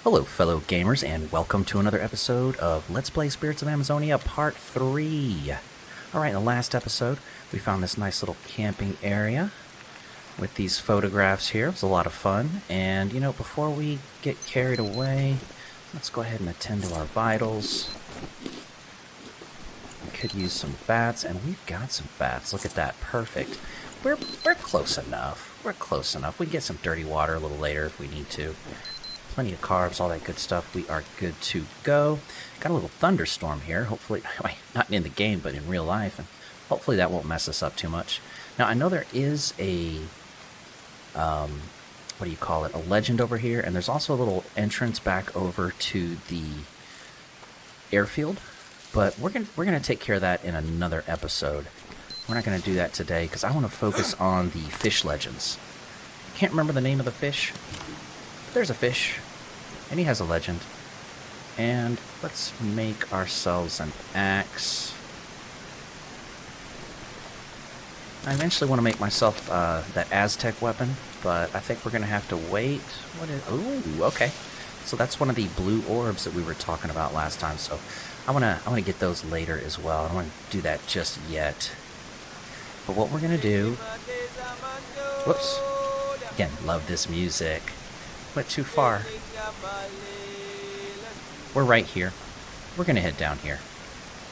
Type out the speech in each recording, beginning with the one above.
Hello, fellow gamers, and welcome to another episode of Let's Play Spirits of Amazonia Part 3. Alright, in the last episode, we found this nice little camping area with these photographs here. It was a lot of fun, and, before we get carried away, let's go ahead and attend to our vitals. We could use some fats, and we've got some fats. Look at that. Perfect. We're close enough. We're close enough. We can get some dirty water a little later if we need to. Plenty of carbs, all that good stuff. We are good to go. Got a little thunderstorm here. Hopefully, not in the game, but in real life. And hopefully that won't mess us up too much. Now, I know there is a, a legend over here. And there's also a little entrance back over to the airfield. But we're gonna take care of that in another episode. We're not going to do that today because I want to focus on the fish legends. Can't remember the name of the fish. There's a fish, and he has a legend. And let's make ourselves an axe. I eventually want to make myself that Aztec weapon, but I think we're going to have to wait. Ooh, okay. So that's one of the blue orbs that we were talking about last time. So I want to get those later as well. I don't want to do that just yet. But what we're going to do... Whoops. Again, love this music. Went too far. We're right here. We're going to head down here.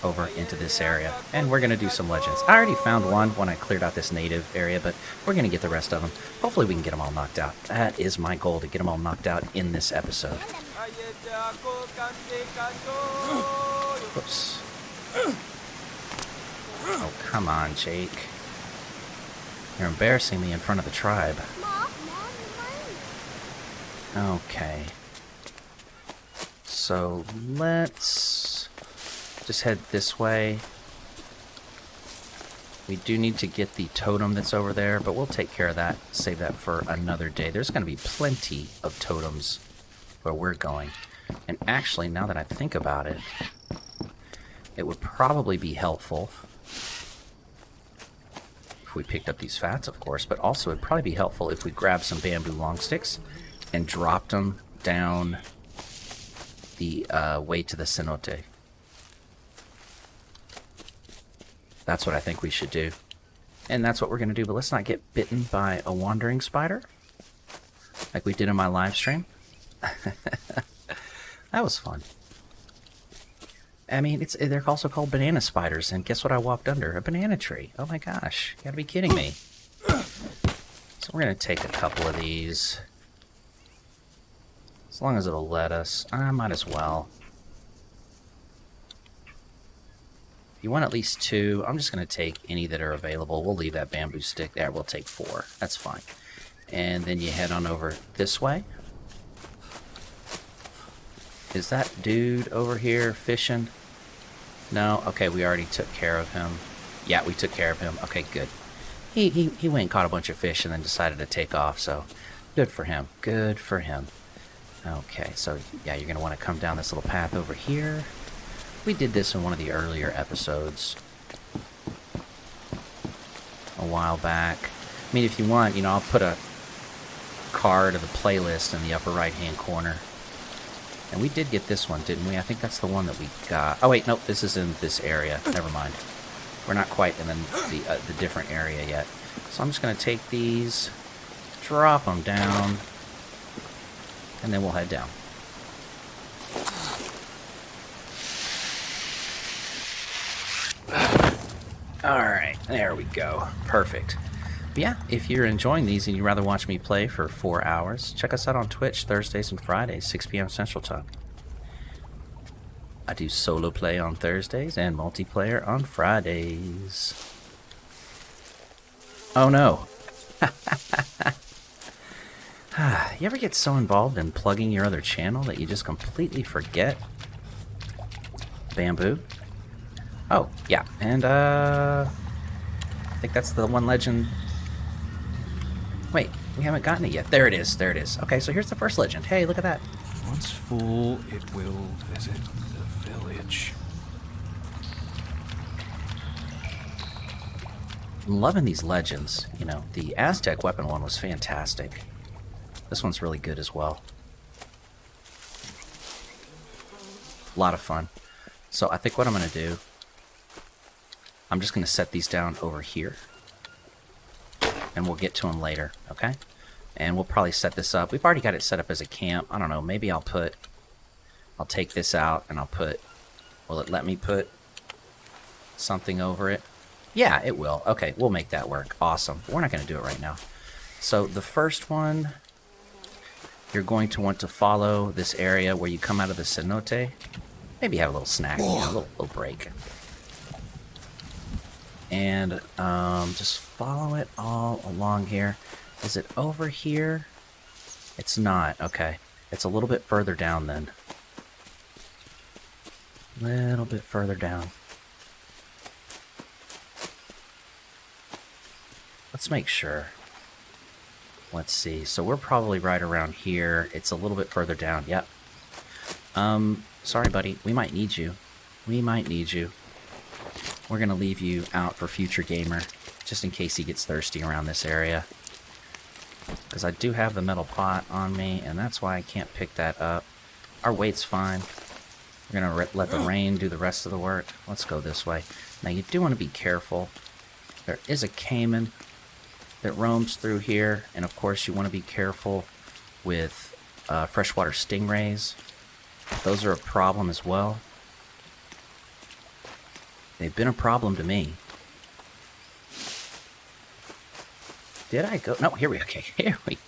Over into this area. And we're going to do some legends. I already found one when I cleared out this native area, but we're going to get the rest of them. Hopefully we can get them all knocked out. That is my goal, to get them all knocked out in this episode. Whoops. Oh, come on, Jake. You're embarrassing me in front of the tribe. Okay. So let's just head this way. We do need to get the totem that's over there, but we'll take care of that. Save that for another day. There's going to be plenty of totems where we're going. And actually, now that I think about it, it would probably be helpful if we picked up these fats, of course, but also it'd probably be helpful if we grabbed some bamboo long sticks and dropped them down the way to the cenote. That's what I think we should do. And that's what we're going to do, but let's not get bitten by a wandering spider like we did in my live stream. That was fun. I mean, they're also called banana spiders, and guess what I walked under? A banana tree. Oh my gosh, you gotta be kidding me. So we're gonna take a couple of these. As long as it'll let us. I might as well. If you want at least 2, I'm just gonna take any that are available. We'll leave that bamboo stick there. We'll take 4. That's fine. And then you head on over this way. Is that dude over here fishing? No? Okay, we already took care of him. Yeah, we took care of him. Okay, good. He went and caught a bunch of fish and then decided to take off, so good for him. Good for him. Okay, so yeah, you're going to want to come down this little path over here. We did this in one of the earlier episodes a while back. I mean, if you want, I'll put a card of the playlist in the upper right-hand corner. And we did get this one, didn't we? I think that's the one that we got. Oh, wait, nope, this is in this area. Never mind. We're not quite in the different area yet. So I'm just going to take these, drop them down, and then we'll head down. Alright, there we go. Perfect. But yeah, if you're enjoying these and you'd rather watch me play for 4 hours, check us out on Twitch Thursdays and Fridays, 6 p.m. Central Time. I do solo play on Thursdays and multiplayer on Fridays. Oh no. You ever get so involved in plugging your other channel that you just completely forget bamboo? Oh, yeah, and I think that's the one legend. Wait, we haven't gotten it yet. There it is, there it is. Okay, so here's the first legend. Hey, look at that. Once full, it will visit the village. I'm loving these legends. The Aztec weapon one was fantastic. This one's really good as well. A lot of fun. So I think what I'm going to do, I'm just going to set these down over here. And we'll get to them later, okay? And we'll probably set this up. We've already got it set up as a camp. I don't know, maybe I'll take this out and I'll put, will it let me put something over it? Yeah, it will. Okay, we'll make that work. Awesome. We're not going to do it right now. So the first one, you're going to want to follow this area where you come out of the cenote. Maybe have a little snack, you know, a little break. And just follow it all along here. Is it over here? It's not. Okay. It's a little bit further down then. Little bit further down. Let's make sure. Let's see. So we're probably right around here. It's a little bit further down. Yep. Sorry, buddy. We might need you. We might need you. We're going to leave you out for future gamer, just in case he gets thirsty around this area. Because I do have the metal pot on me, and that's why I can't pick that up. Our weight's fine. We're going to let the rain do the rest of the work. Let's go this way. Now, you do want to be careful. There is a caiman that roams through here, and of course, you want to be careful with freshwater stingrays. Those are a problem as well. They've been a problem to me. Did I go? No, here we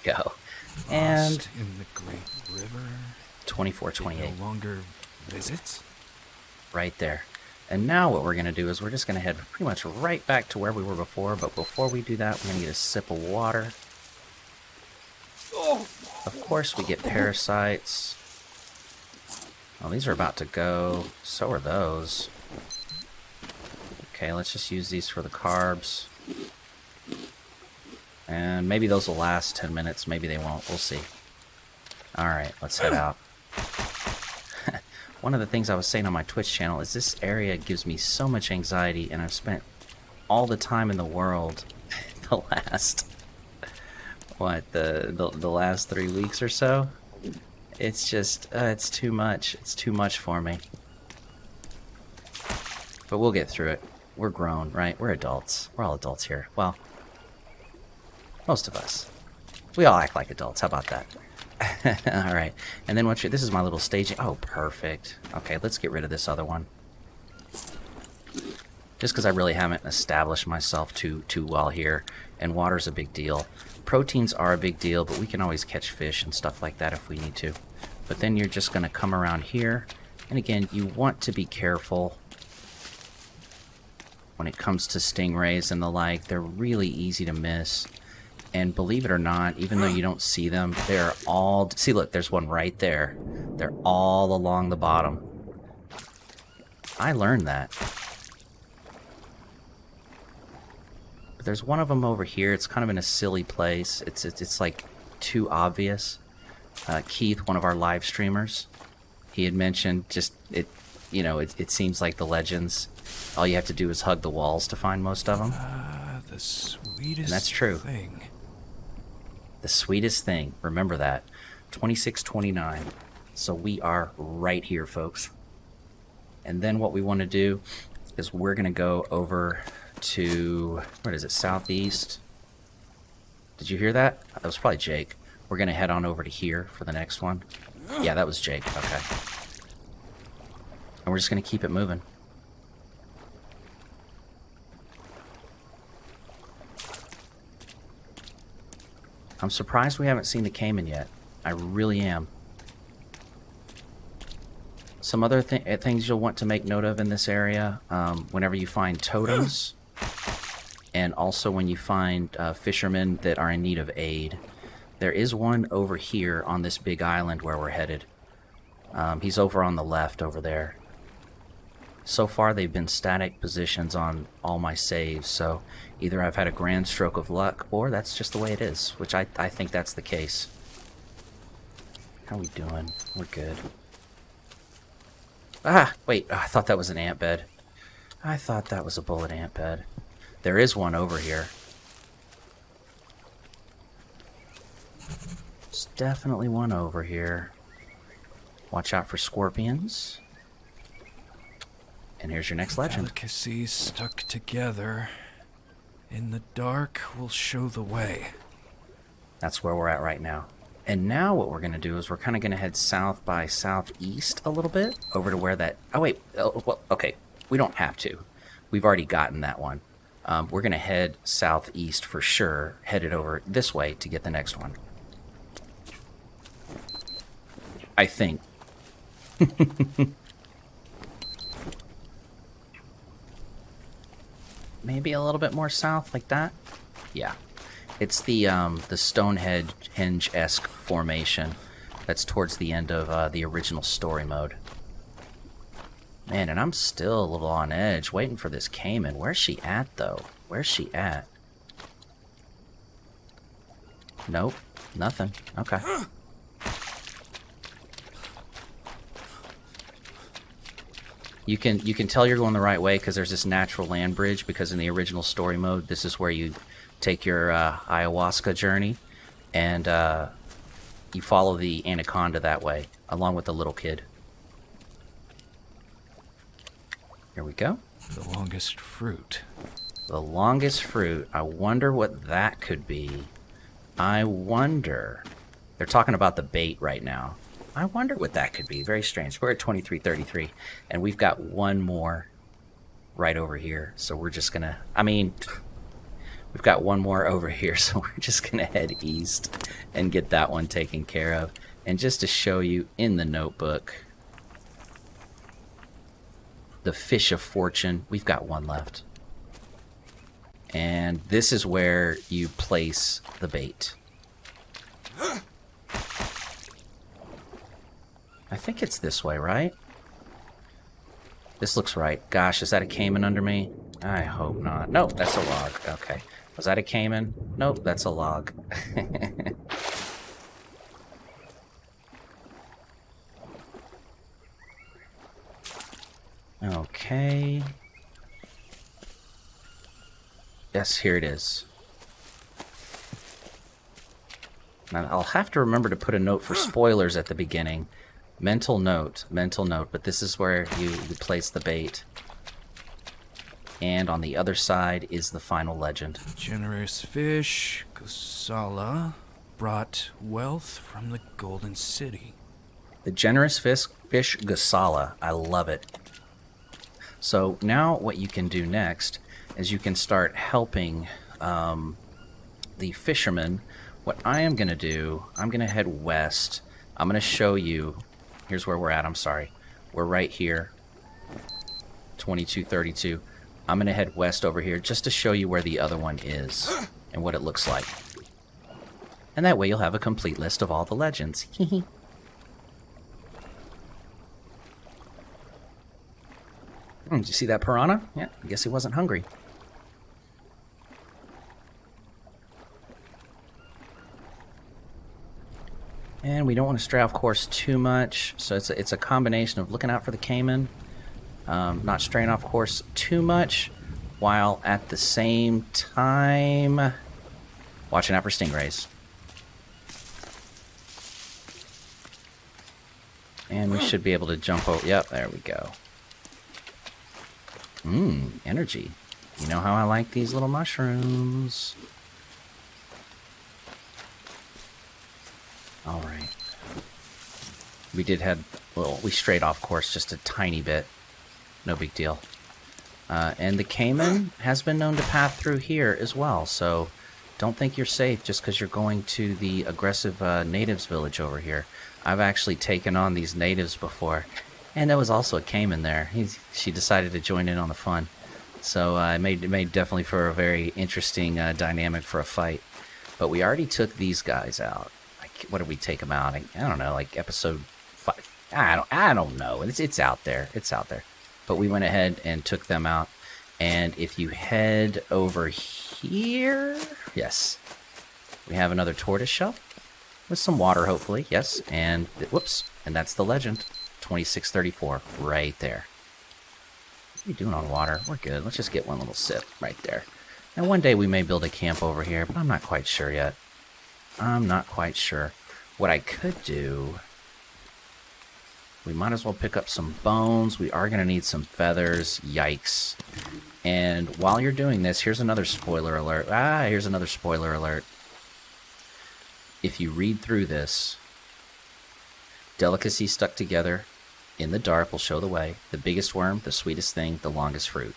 go. And Lost in the Great River. 2428. It no longer visits. Right there. And now what we're going to do is we're just going to head pretty much right back to where we were before. But before we do that, we're going to get a sip of water. Of course, we get parasites. Oh, these are about to go. So are those. Okay, let's just use these for the carbs. And maybe those will last 10 minutes. Maybe they won't. We'll see. Alright, let's head out. One of the things I was saying on my Twitch channel is this area gives me so much anxiety, and I've spent all the time in the world the last... what, the last 3 weeks or so? It's just, it's too much. It's too much for me. But we'll get through it. We're grown, right? We're adults. We're all adults here. Well, most of us. We all act like adults. How about that? Alright. And then once you... This is my little staging... Oh, perfect. Okay, let's get rid of this other one. Just because I really haven't established myself too well here. And water's a big deal. Proteins are a big deal, but we can always catch fish and stuff like that if we need to. But then you're just going to come around here. And again, you want to be careful when it comes to stingrays and the like. They're really easy to miss. And believe it or not, even though you don't see them, they're all... See, look, there's one right there. They're all along the bottom. I learned that. But there's one of them over here. It's kind of in a silly place. It's like too obvious. Keith, one of our live streamers, he had mentioned just it. You know, it seems like the legends. All you have to do is hug the walls to find most of them. The sweetest And that's true. thing. The sweetest thing. Remember that. 2629. So we are right here, folks. And then what we want to do is we're going to go over to... What is it? Southeast? Did you hear that? That was probably Jake. We're going to head on over to here for the next one. Yeah, that was Jake. Okay. And we're just going to keep it moving. I'm surprised we haven't seen the caiman yet. I really am. Some other things you'll want to make note of in this area, whenever you find totems, and also when you find fishermen that are in need of aid. There is one over here on this big island where we're headed. He's over on the left over there. So far they've been static positions on all my saves, so either I've had a grand stroke of luck, or that's just the way it is, which I think that's the case. How we doing? We're good. Ah, wait, I thought that was an ant bed. I thought that was a bullet ant bed. There is one over here. There's definitely one over here. Watch out for scorpions. And here's your next legend. Delicacies stuck together. In the dark will show the way. That's where we're at right now. And now what we're going to do is we're kind of going to head south by southeast a little bit over to where that... Oh, wait. Well, okay. We don't have to. We've already gotten that one. We're going to head southeast for sure, headed over this way to get the next one. I think. Maybe a little bit more south like that? Yeah. It's the Stonehenge-esque formation that's towards the end of the original story mode. Man, and I'm still a little on edge, waiting for this Cayman. Where's she at, though? Where's she at? Nope. Nothing. Okay. You can tell you're going the right way because there's this natural land bridge, because in the original story mode, this is where you take your ayahuasca journey, and you follow the anaconda that way, along with the little kid. Here we go. The longest fruit. The longest fruit. I wonder what that could be. I wonder. They're talking about the bait right now. I wonder what that could be. Very strange. We're at 23:33, and we've got one more right over here. So we're just gonna... I mean, we've got one more over here, so we're just gonna head east and get that one taken care of. And just to show you in the notebook, the fish of fortune, we've got one left. And this is where you place the bait. I think it's this way, right? This looks right. Gosh, is that a caiman under me? I hope not. Nope, that's a log. Okay. Was that a caiman? Nope, that's a log. Okay. Yes, here it is. Now, I'll have to remember to put a note for spoilers at the beginning. Mental note, but this is where you place the bait. And on the other side is the final legend. Generous fish, Gosala, brought wealth from the Golden City. The generous fish Gosala. I love it. So now what you can do next is you can start helping the fisherman. What I am going to do, I'm going to head west. I'm going to show you. Here's where we're at. I'm sorry. We're right here. 22:32. I'm going to head west over here just to show you where the other one is and what it looks like. And that way you'll have a complete list of all the legends. Did you see that piranha? Yeah, I guess he wasn't hungry. And we don't want to stray off course too much, so it's a combination of looking out for the caiman, not straying off course too much, while at the same time watching out for stingrays. And we should be able to jump over. Yep, there we go. Energy. You know how I like these little mushrooms. Alright. We did have we strayed off course just a tiny bit. No big deal. And the caiman has been known to path through here as well, so don't think you're safe just because you're going to the aggressive natives village over here. I've actually taken on these natives before, and there was also a caiman there. She decided to join in on the fun. So it made definitely for a very interesting dynamic for a fight. But we already took these guys out. What did we take them out? I don't know, like episode 5. I don't know. It's out there. It's out there. But we went ahead and took them out. And if you head over here, yes, we have another tortoise shell with some water, hopefully. Yes, and whoops, and that's the legend. 2634, right there. What are you doing on water? We're good. Let's just get one little sip right there. And one day we may build a camp over here, but I'm not quite sure yet. I'm not quite sure. What I could do We might as well pick up some bones. We are going to need some feathers. Yikes. And while you're doing this, here's another spoiler alert. Here's another spoiler alert. If you read through this, delicacy stuck together in the dark will show the way. The biggest worm, the sweetest thing, the longest fruit.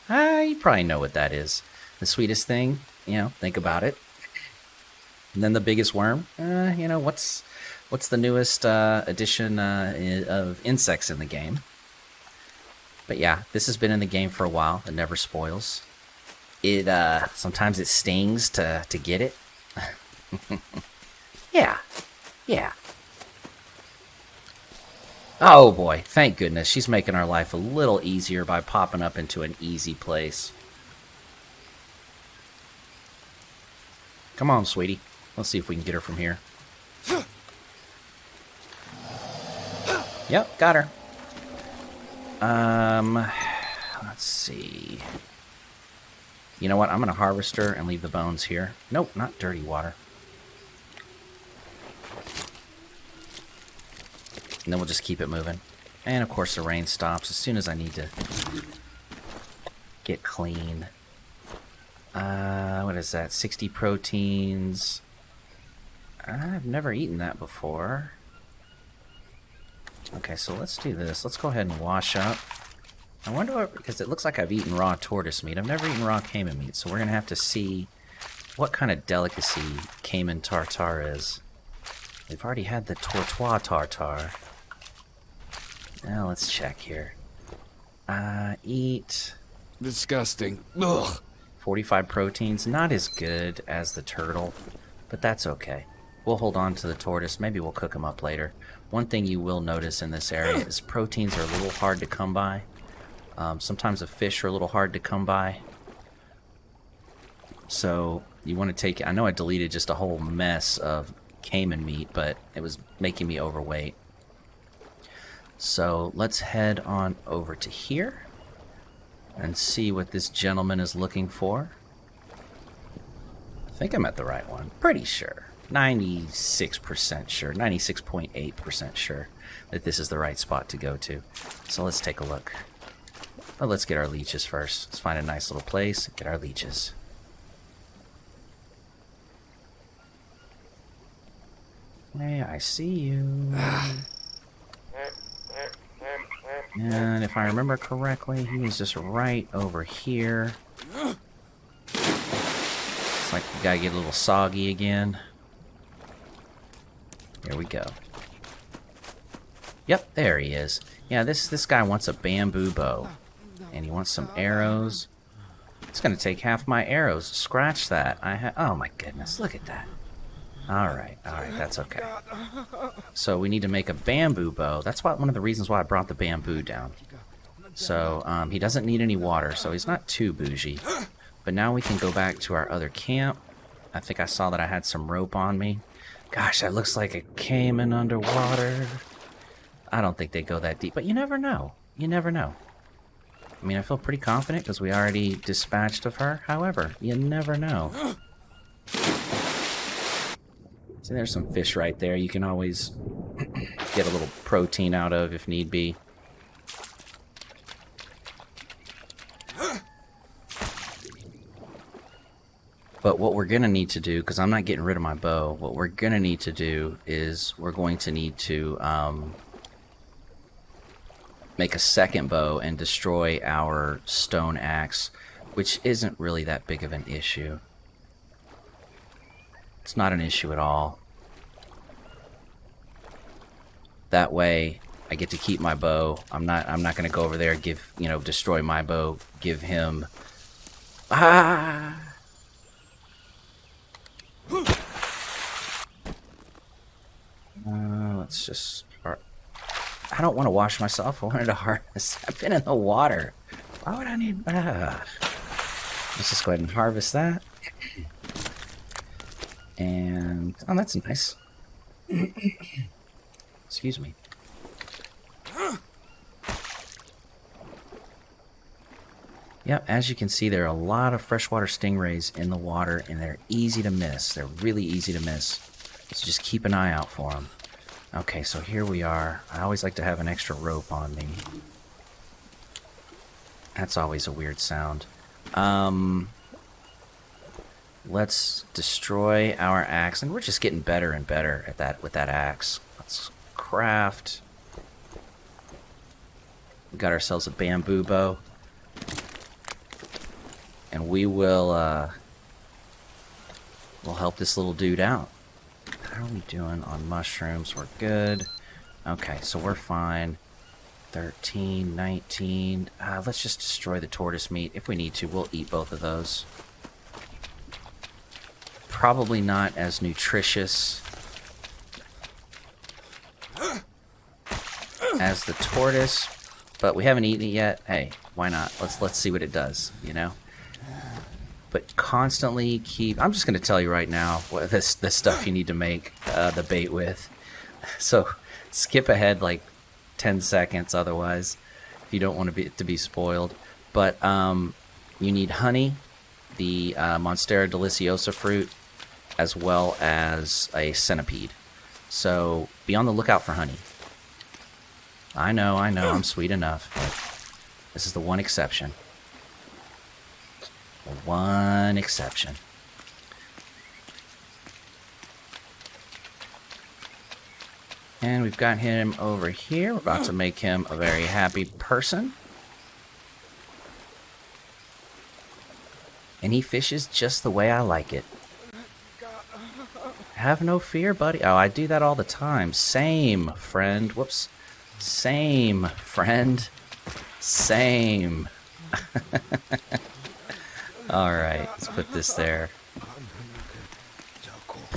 You probably know what that is. The sweetest thing, think about it. And then the biggest worm, what's the newest addition of insects in the game? But yeah, this has been in the game for a while. It never spoils. It sometimes it stings to get it. Yeah. Oh boy, thank goodness. She's making our life a little easier by popping up into an easy place. Come on, sweetie. Let's see if we can get her from here. Yep, got her. Let's see. You know what? I'm going to harvest her and leave the bones here. Nope, not dirty water. And then we'll just keep it moving. And of course the rain stops as soon as I need to get clean. What is that? 60 proteins. I've never eaten that before. Okay, so let's do this. Let's go ahead and wash up. I wonder what, because it looks like I've eaten raw tortoise meat. I've never eaten raw caiman meat, so we're going to have to see what kind of delicacy caiman tartare is. We've already had the tortoise tartare. Now let's check here. Eat. Disgusting. Ugh. 45 proteins. Not as good as the turtle, but that's okay. We'll hold on to the tortoise. Maybe we'll cook them up later. One thing you will notice in this area is proteins are a little hard to come by. Sometimes the fish are a little hard to come by. So you want to take... I know I deleted just a whole mess of caiman meat, but it was making me overweight. So let's head on over to here and see what this gentleman is looking for. I think I'm at the right one. Pretty sure. 96% sure. 96.8% sure that this is the right spot to go to. So let's take a look. Well, let's get our leeches first. Let's find a nice little place and get our leeches. Hey, I see you. And if I remember correctly, he is just right over here. It's like we gotta get a little soggy again. Here we go. Yep, there he is. Yeah, this guy wants a bamboo bow. And he wants some arrows. It's gonna take half my arrows. Scratch that. Oh my goodness, look at that. Alright, that's okay. So we need to make a bamboo bow. That's one of the reasons why I brought the bamboo down. So he doesn't need any water, so he's not too bougie. But now we can go back to our other camp. I think I saw that I had some rope on me. Gosh, that looks like a caiman underwater. I don't think they go that deep, but you never know. You never know. I mean, I feel pretty confident because we already dispatched of her. However, you never know. So there's some fish right there. You can always get a little protein out of if need be. But what we're going to need to do, because I'm not getting rid of my bow, what we're going to need to do is we're going to need to make a second bow and destroy our stone axe, which isn't really that big of an issue. It's not an issue at all. That way, I get to keep my bow. I'm not going to go over there and destroy my bow. Give him. Let's just. I don't want to wash myself. I wanted to harvest. I've been in the water. Why would I need? Let's just go ahead and harvest that. And, oh, that's nice. Excuse me. Yep, as you can see, there are a lot of freshwater stingrays in the water, and they're easy to miss. They're really easy to miss. So just keep an eye out for them. Okay, so here we are. I always like to have an extra rope on me. That's always a weird sound. Let's destroy our axe, and we're just getting better and better at that with that axe. Let's craft. We got ourselves a bamboo bow, and we'll help this little dude out. How are we doing on mushrooms? We're good. Okay, so we're fine. 13, 19. Let's just destroy the tortoise meat. If we need to, we'll eat both of those. Probably not as nutritious as the tortoise, but we haven't eaten it yet. Hey, why not? Let's see what it does, you know? But constantly keep... I'm just going to tell you right now what this stuff you need to make the bait with. So skip ahead like 10 seconds otherwise, if you don't want to be spoiled. But you need honey, the Monstera deliciosa fruit, as well as a centipede. So be on the lookout for honey. I know, I'm sweet enough, but this is the one exception. The one exception. And we've got him over here. We're about to make him a very happy person. And he fishes just the way I like it. Have no fear, buddy. Oh, I do that all the time. Same, friend. Whoops. Same, friend. Same. Alright, let's put this there. I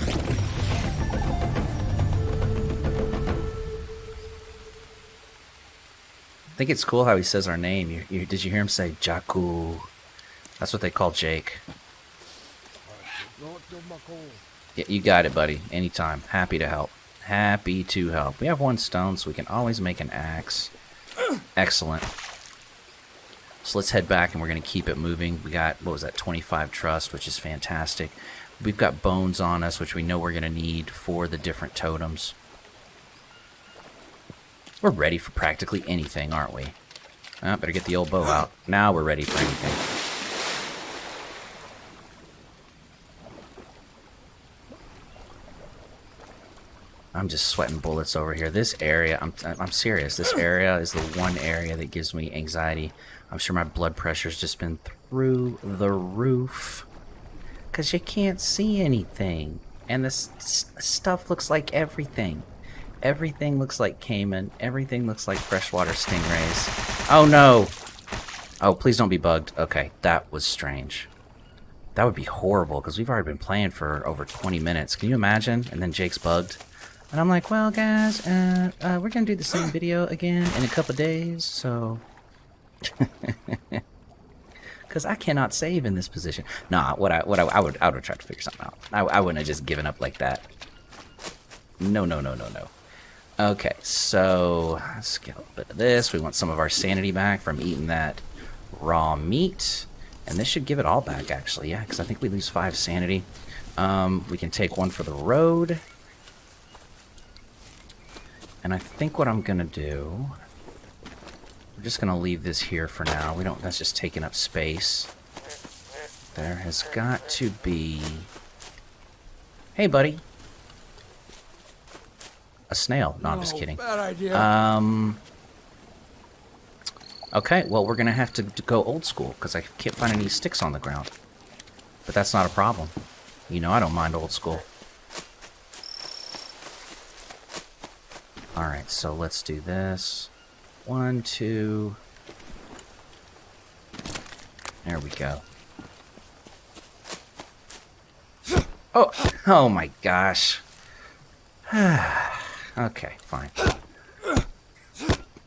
think it's cool how he says our name. Did you hear him say Jaku? That's what they call Jake. Yeah, you got it, buddy. Anytime. Happy to help. Happy to help. We have 1 stone, so we can always make an axe. Excellent. So let's head back, and we're going to keep it moving. We got, what was that, 25 trust, which is fantastic. We've got bones on us, which we know we're going to need for the different totems. We're ready for practically anything, aren't we? Oh, better get the old bow out. Now we're ready for anything. I'm just sweating bullets over here. This area, I'm serious. This area is the one area that gives me anxiety. I'm sure my blood pressure's just been through the roof. Because you can't see anything. And this stuff looks like everything. Everything looks like caiman. Everything looks like freshwater stingrays. Oh no! Oh, please don't be bugged. Okay, that was strange. That would be horrible, because we've already been playing for over 20 minutes. Can you imagine? And then Jake's bugged. And I'm like, well, guys, we're going to do the same video again in a couple days, so... Because I cannot save in this position. Nah, I would have tried to figure something out. I wouldn't have just given up like that. No. Okay, so let's get a little bit of this. We want some of our sanity back from eating that raw meat. And this should give it all back, actually. Yeah, because I think we lose 5 sanity. We can take 1 for the road. And I think what I'm going to do... We're just going to leave this here for now. That's just taking up space. There has got to be... Hey, buddy. A snail. No, I'm just kidding. Bad idea. Okay, well, we're going to have to go old school, because I can't find any sticks on the ground. But that's not a problem. You know I don't mind old school. Alright, so let's do this. 1, 2... There we go. Oh my gosh. Okay, fine.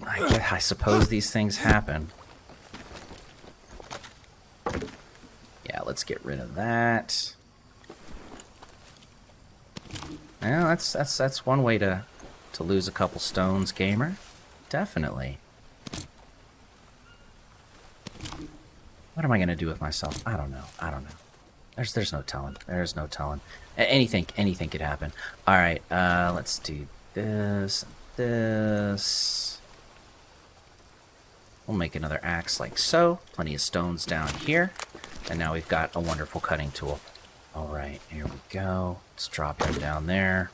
I suppose these things happen. Yeah, let's get rid of that. Well, that's one way to lose a couple stones, gamer. Definitely. What am I gonna do with myself? I don't know. There's no telling. There's no telling. Anything could happen. All right, let's do this, this. We'll make another axe like so. Plenty of stones down here. And now we've got a wonderful cutting tool. Alright, here we go. Let's drop them down there.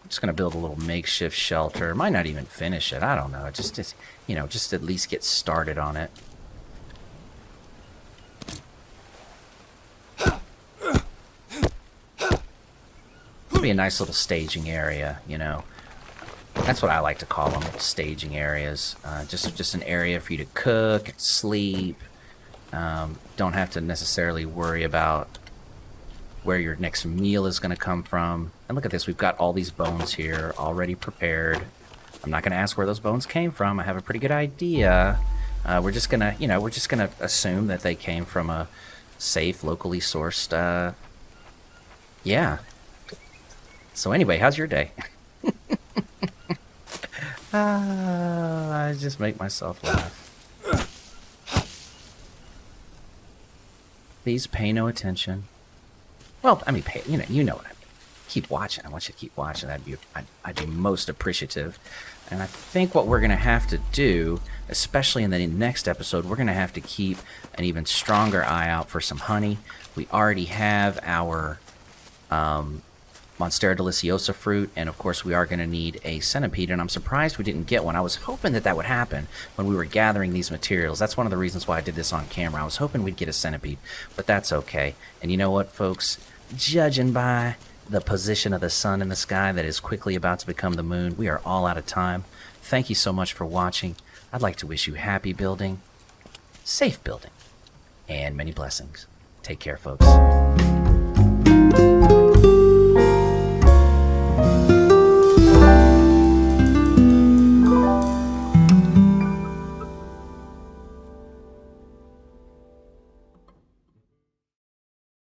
I'm just going to build a little makeshift shelter. Might not even finish it. I don't know. Just you know, just at least get started on it. It'll be a nice little staging area, you know. That's what I like to call them, little staging areas. Just an area for you to cook, sleep. Don't have to necessarily worry about where your next meal is going to come from. And look at this, we've got all these bones here already prepared. I'm not going to ask where those bones came from. I have a pretty good idea. We're just going to, you know, we're just going to assume that they came from a safe, locally sourced, yeah. So anyway, how's your day? I just make myself laugh. Please pay no attention. Well, I mean, pay, you know what I mean. Keep watching. I want you to keep watching. I'd be most appreciative. And I think what we're going to have to do, especially in the next episode, we're going to have to keep an even stronger eye out for some honey. We already have our Monstera deliciosa fruit, and of course we are going to need a centipede, and I'm surprised we didn't get one. I was hoping that would happen when we were gathering these materials. That's one of the reasons why I did this on camera. I was hoping we'd get a centipede, but that's okay. And you know what, folks? Judging by the position of the sun in the sky that is quickly about to become the moon, we are all out of time. Thank you so much for watching. I'd like to wish you happy building, safe building, and many blessings. Take care, folks.